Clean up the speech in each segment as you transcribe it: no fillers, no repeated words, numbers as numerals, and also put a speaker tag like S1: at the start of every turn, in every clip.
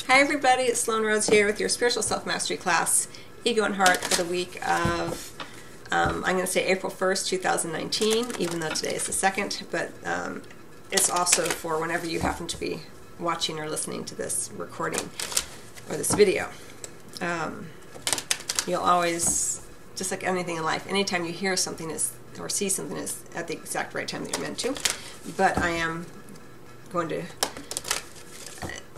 S1: Hi everybody, it's Sloan Rhodes here with your Spiritual Self-Mastery class, Ego and Heart, for the week of, I'm going to say April 1st, 2019, even though today is the 2nd, but it's also for whenever you happen to be watching or listening to this recording or this video. You'll always, just like anything in life, anytime you hear something or see something is at the exact right time that you're meant to, but I am going to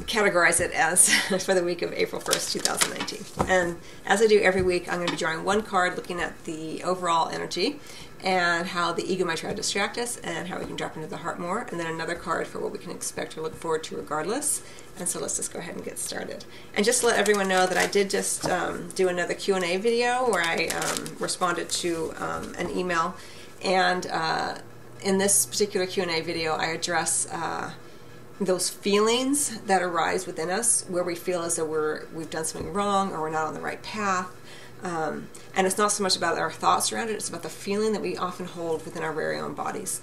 S1: categorize it as for the week of April 1st, 2019. And as I do every week, I'm going to be drawing one card looking at the overall energy and how the ego might try to distract us and how we can drop into the heart more, and then another card for what we can expect or look forward to regardless. And so let's just go ahead and get started. And just to let everyone know that I did just do another Q&A video where I responded to an email, and in this particular Q&A video I address those feelings that arise within us where we feel as though we've done something wrong or we're not on the right path. And it's not so much about our thoughts around it, it's about the feeling that we often hold within our very own bodies.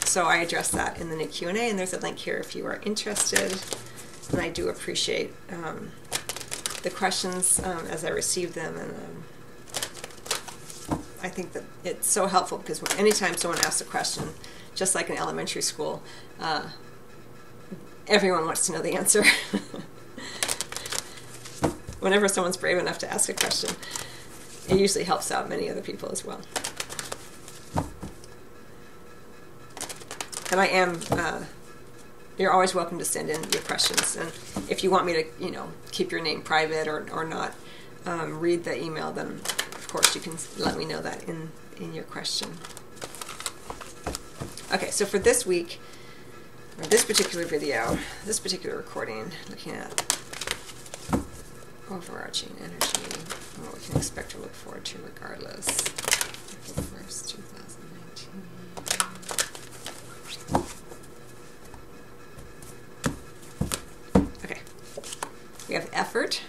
S1: So I address that in the new Q&A, and there's a link here if you are interested. And I do appreciate the questions as I receive them, and I think that it's so helpful because anytime someone asks a question, just like in elementary school, everyone wants to know the answer. Whenever someone's brave enough to ask a question, it usually helps out many other people as well. And I am, you're always welcome to send in your questions. And if you want me to, keep your name private or not read the email, then of course you can let me know that in your question. Okay, so for this week, or this particular video, this particular recording, looking at overarching energy and what we can expect to look forward to regardless. April 1st, 2019. Okay, we have effort.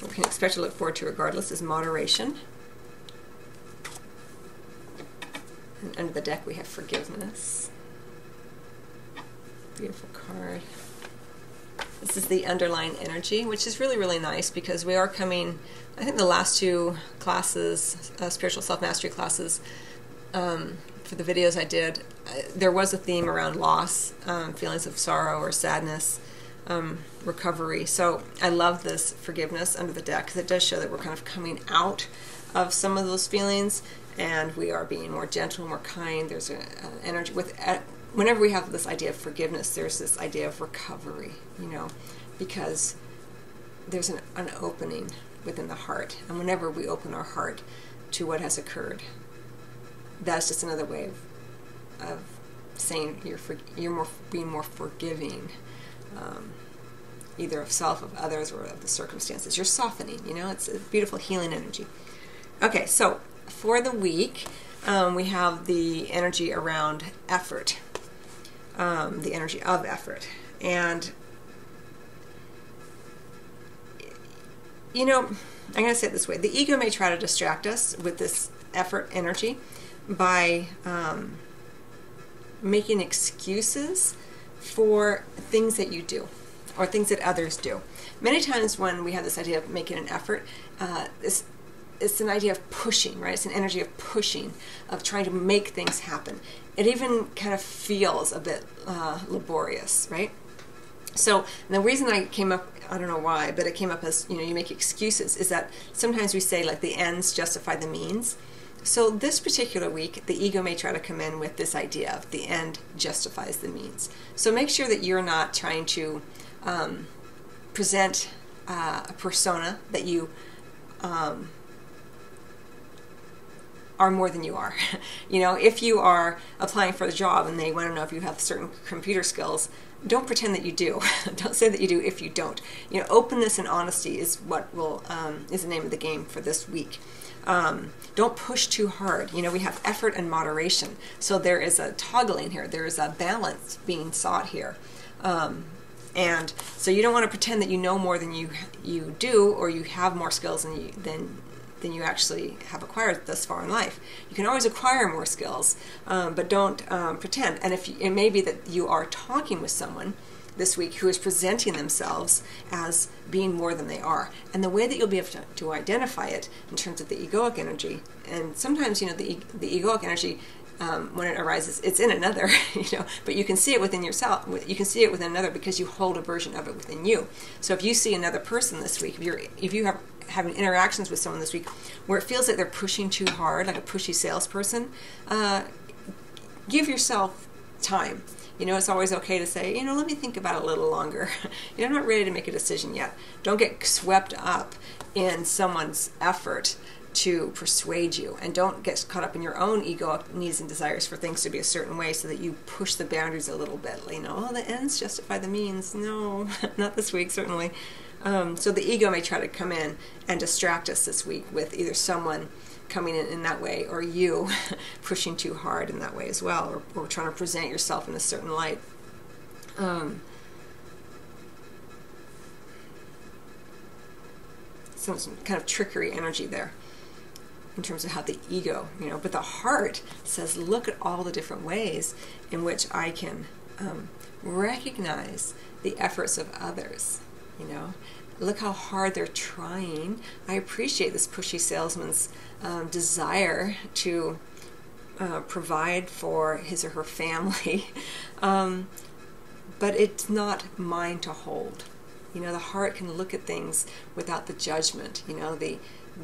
S1: What we can expect to look forward to regardless is moderation. And under the deck we have forgiveness. Beautiful card. This is the underlying energy, which is really, really nice because we are coming, I think the last two classes, spiritual self-mastery classes, for the videos I did, there was a theme around loss, feelings of sorrow or sadness, recovery. So I love this forgiveness under the deck because it does show that we're kind of coming out of some of those feelings and we are being more gentle, more kind. There's an energy with whenever we have this idea of forgiveness, there's this idea of recovery, because there's an opening within the heart. And whenever we open our heart to what has occurred, that's just another way of saying you're being more forgiving, either of self, of others, or of the circumstances. You're softening, it's a beautiful healing energy. Okay, so for the week, we have the energy around effort. The energy of effort. And, I'm going to say it this way. The ego may try to distract us with this effort energy by making excuses for things that you do or things that others do. Many times when we have this idea of making an effort, it's an idea of pushing, right? It's an energy of pushing, of trying to make things happen. It even kind of feels a bit laborious, right? So the reason I came up, I don't know why, but it came up as, you make excuses, is that sometimes we say like the ends justify the means. So this particular week, the ego may try to come in with this idea of the end justifies the means. So make sure that you're not trying to present a persona that you are more than you are. If you are applying for a job and they want to know if you have certain computer skills, don't pretend that you do. Don't say that you do if you don't. Openness and honesty is what will is the name of the game for this week. Don't push too hard. We have effort and moderation. So there is a toggling here. There is a balance being sought here. And so you don't want to pretend that you know more than you do, or you have more skills than than you actually have acquired thus far in life. You can always acquire more skills, but don't pretend. And it may be that you are talking with someone this week who is presenting themselves as being more than they are. And the way that you'll be able to identify it in terms of the egoic energy, and sometimes, the egoic energy, when it arises, it's in another, but you can see it within yourself. You can see it within another because you hold a version of it within you. So if you see another person this week, if you have having interactions with someone this week where it feels like they're pushing too hard, like a pushy salesperson, give yourself time. It's always okay to say, let me think about it a little longer. I'm not ready to make a decision yet. Don't get swept up in someone's effort to persuade you, and don't get caught up in your own egoic needs and desires for things to be a certain way so that you push the boundaries a little bit. The ends justify the means. No, not this week, certainly. So the ego may try to come in and distract us this week with either someone coming in that way, or you pushing too hard in that way as well, or trying to present yourself in a certain light. Some kind of trickery energy there in terms of how the ego, but the heart says, look at all the different ways in which I can recognize the efforts of others. Look how hard they're trying. I appreciate this pushy salesman's desire to provide for his or her family, but it's not mine to hold. The heart can look at things without the judgment.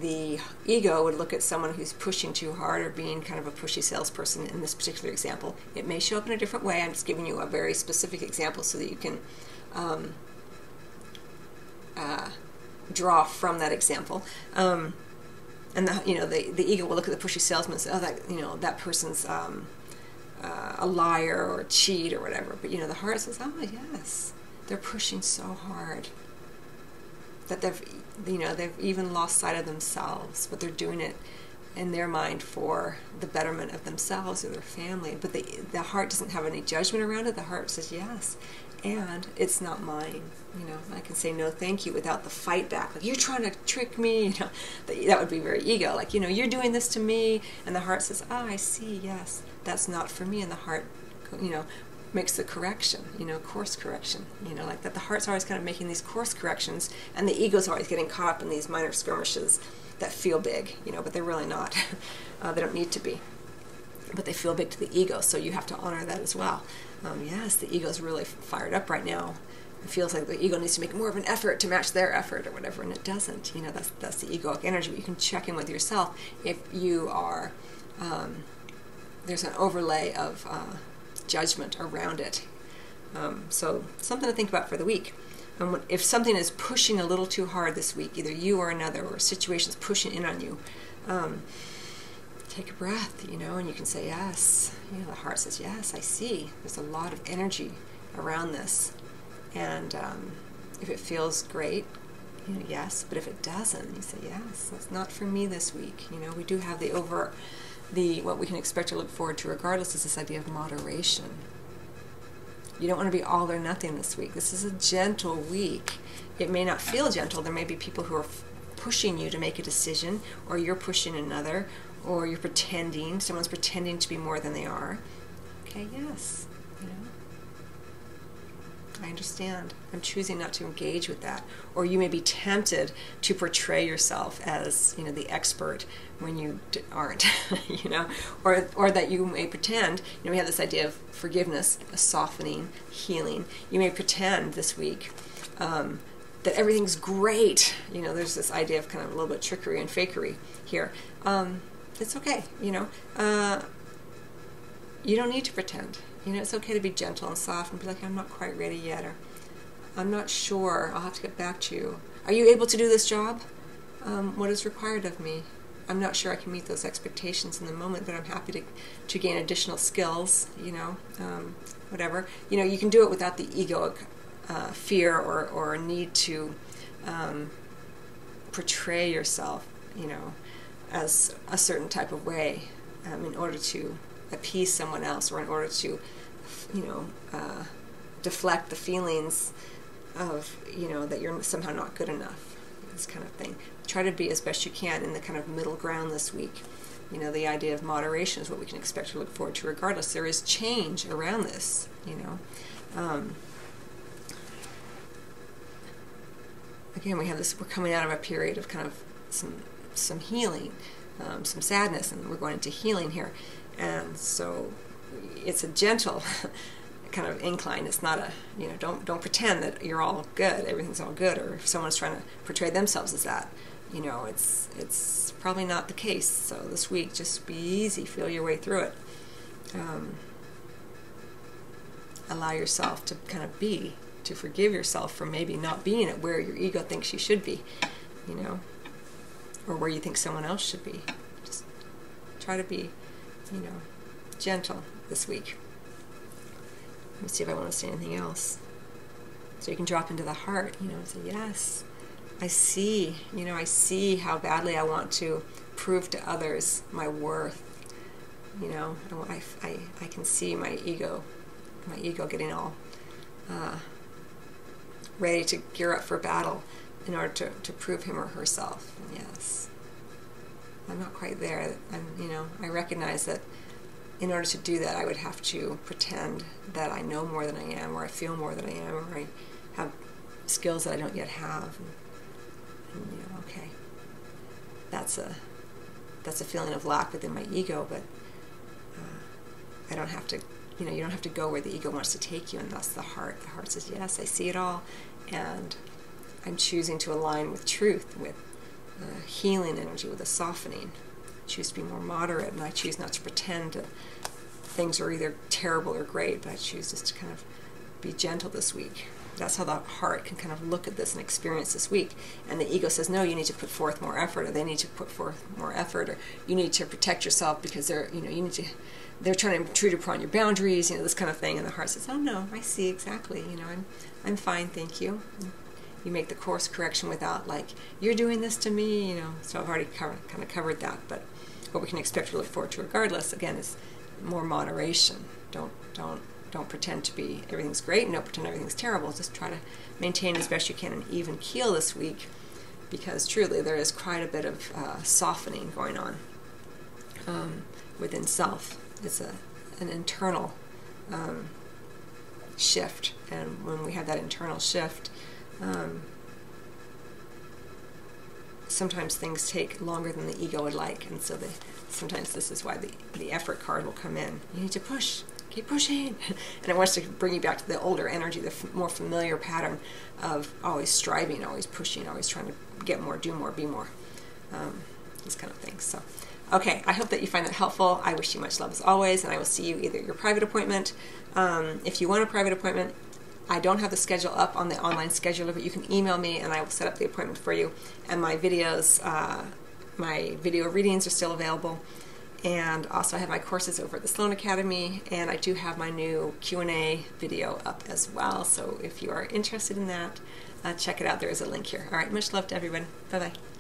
S1: The ego would look at someone who's pushing too hard or being kind of a pushy salesperson in this particular example. It may show up in a different way. I'm just giving you a very specific example so that you can draw from that example. And the ego will look at the pushy salesman and say, oh, that person's a liar or a cheat or whatever. But the heart says, oh yes, they're pushing so hard that they've even lost sight of themselves, but they're doing it in their mind for the betterment of themselves or their family. But the heart doesn't have any judgment around it. The heart says yes, and it's not mine. I can say no thank you without the fight back. Like, you're trying to trick me. That would be very ego. Like, you're doing this to me. And the heart says, oh, I see, yes, that's not for me. And the heart, makes the correction, course correction. Like that the heart's always kind of making these course corrections, and the ego's always getting caught up in these minor skirmishes that feel big, but they're really not. They don't need to be. But they feel big to the ego, so you have to honor that as well. Yes, the ego's really fired up right now. It feels like the ego needs to make more of an effort to match their effort or whatever, and it doesn't. That's the egoic energy. But you can check in with yourself if you are, there's an overlay of judgment around it. So something to think about for the week. If something is pushing a little too hard this week, either you or another, or a situation's pushing in on you, take a breath, and you can say yes. The heart says, yes, I see. There's a lot of energy around this. And if it feels great, yes. But if it doesn't, you say, yes, that's not for me this week. We do have what we can expect to look forward to regardless is this idea of moderation. You don't want to be all or nothing this week. This is a gentle week. It may not feel gentle. There may be people who are pushing you to make a decision, or you're pushing another, or you're pretending, someone's pretending to be more than they are. Okay, yes, I understand. I'm choosing not to engage with that. Or you may be tempted to portray yourself as, the expert when you aren't, or that you may pretend, we have this idea of forgiveness, a softening, healing. You may pretend this week that everything's great. There's this idea of kind of a little bit of trickery and fakery here. It's okay, you don't need to pretend. It's okay to be gentle and soft and be like, I'm not quite ready yet, or I'm not sure, I'll have to get back to you. Are you able to do this job? What is required of me? I'm not sure I can meet those expectations in the moment, but I'm happy to gain additional skills, whatever. You can do it without the egoic fear or need to portray yourself, as a certain type of way in order to appease someone else, or in order to, deflect the feelings of, that you're somehow not good enough. This kind of thing. try to be as best you can in the kind of middle ground this week. You know, the idea of moderation is what we can expect to look forward to regardless. There is change around this, you know. Again, we have this, we're coming out of a period of kind of some healing, some sadness, and we're going into healing here. And so it's a gentle kind of incline. It's not a, you know, don't pretend that you're all good, everything's all good, or if someone's trying to portray themselves as that, you know, it's probably not the case. So this week, just be easy, feel your way through it. Allow yourself to kind of be, to forgive yourself for maybe not being at where your ego thinks you should be, you know, or where you think someone else should be. Just try to be, you know, gentle this week. Let me see if I want to say anything else. So you can drop into the heart, you know, and say, yes, I see, you know, I see how badly I want to prove to others my worth. You know, I can see my ego getting all ready to gear up for battle in order to prove him or herself. Yes, I'm not quite there. You know, I recognize that in order to do that, I would have to pretend that I know more than I am, or I feel more than I am, or I have skills that I don't yet have. And you know, okay, that's a feeling of lack within my ego, but I don't have to, you know, you don't have to go where the ego wants to take you, and that's the heart. The heart says, yes, I see it all, and I'm choosing to align with truth, with healing energy, with a softening. I choose to be more moderate, and I choose not to pretend that things are either terrible or great, but I choose just to kind of be gentle this week. That's how the heart can kind of look at this and experience this week. And the ego says, no, you need to put forth more effort, or they need to put forth more effort, or you need to protect yourself because they're, you know, you need to, they're trying to intrude upon your boundaries, you know, this kind of thing. And the heart says, oh no, I see exactly, you know, I'm fine, thank you. And you make the course correction without like, you're doing this to me, you know. So I've already kind of covered that, but what we can expect to look forward to regardless, again, is more moderation. Don't pretend to be everything's great, and don't pretend everything's terrible. Just try to maintain as best you can an even keel this week, because truly there is quite a bit of softening going on within self. It's an internal shift, and when we have that internal shift, sometimes things take longer than the ego would like, and so sometimes this is why the effort card will come in. You need to push. Keep pushing. And it wants to bring you back to the older energy, the more familiar pattern of always striving, always pushing, always trying to get more, do more, be more. These kind of things. So, okay, I hope that you find that helpful. I wish you much love as always, and I will see you either at your private appointment. If you want a private appointment, I don't have the schedule up on the online scheduler, but you can email me and I will set up the appointment for you. And my videos, my video readings are still available. And also I have my courses over at the Sloan Academy, and I do have my new Q&A video up as well. So if you are interested in that, check it out. There is a link here. All right, much love to everyone. Bye-bye.